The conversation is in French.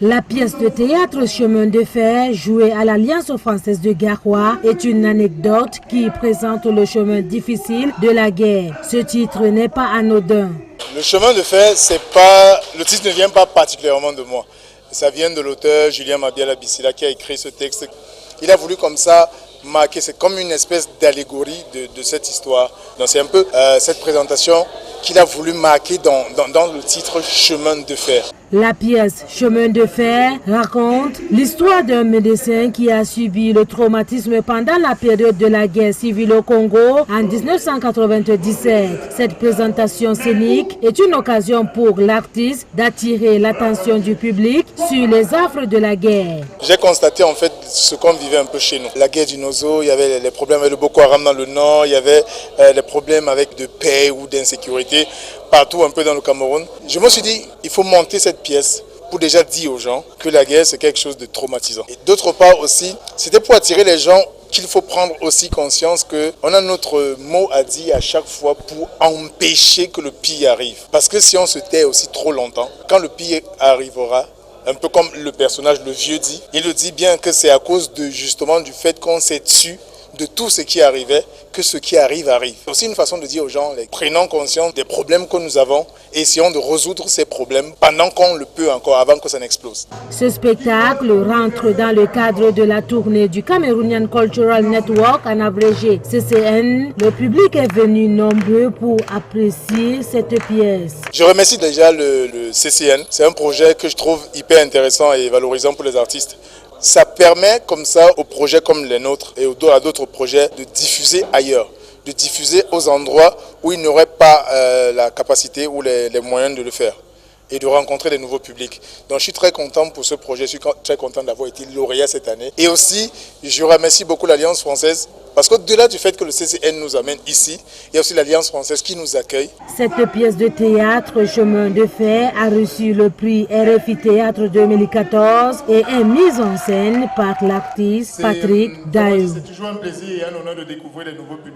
La pièce de théâtre Chemin de fer, jouée à l'Alliance française de Garoua, est une anecdote qui présente le chemin difficile de la guerre. Ce titre n'est pas anodin. Le chemin de fer, le titre ne vient pas particulièrement de moi. Ça vient de l'auteur Julien Mabiala-Bissila qui a écrit ce texte. Il a voulu comme ça marquer, c'est comme une espèce d'allégorie de cette histoire. Donc c'est un peu cette présentation qu'il a voulu marquer dans le titre Chemin de fer. La pièce Chemin de fer raconte l'histoire d'un médecin qui a subi le traumatisme pendant la période de la guerre civile au Congo en 1997. Cette présentation scénique est une occasion pour l'artiste d'attirer l'attention du public sur les affres de la guerre. J'ai constaté en fait ce qu'on vivait un peu chez nous. La guerre du Nozo, il y avait les problèmes avec le Boko Haram dans le nord, il y avait les problèmes avec de paix ou d'insécurité partout un peu dans le Cameroun. Je me suis dit, il faut monter cette pièce pour déjà dire aux gens que la guerre c'est quelque chose de traumatisant. Et d'autre part aussi, c'était pour attirer les gens qu'il faut prendre aussi conscience qu'on a notre mot à dire à chaque fois pour empêcher que le pire arrive. Parce que si on se tait aussi trop longtemps, quand le pire arrivera, un peu comme le personnage, le vieux dit, il le dit bien que c'est à cause justement du fait qu'on s'est tué de tout ce qui arrivait, que ce qui arrive, arrive. C'est aussi une façon de dire aux gens, prenons conscience des problèmes que nous avons, et essayons de résoudre ces problèmes pendant qu'on le peut encore, avant que ça n'explose. Ce spectacle rentre dans le cadre de la tournée du Cameroonian Cultural Network, en abrégé CCN. Le public est venu nombreux pour apprécier cette pièce. Je remercie déjà le CCN. C'est un projet que je trouve hyper intéressant et valorisant pour les artistes. Ça permet comme ça aux projets comme les nôtres et à d'autres projets de diffuser ailleurs, de diffuser aux endroits où ils n'auraient pas la capacité ou les moyens de le faire et de rencontrer des nouveaux publics. Donc je suis très content pour ce projet, je suis très content d'avoir été lauréat cette année. Et aussi, je remercie beaucoup l'Alliance française parce qu'au-delà du fait que le CCN nous amène ici, il y a aussi l'Alliance française qui nous accueille. Cette pièce de théâtre Chemin de fer a reçu le prix RFI Théâtre 2014 et est mise en scène par l'artiste Patrick Daou. C'est toujours un plaisir et un honneur de découvrir les nouveaux publics.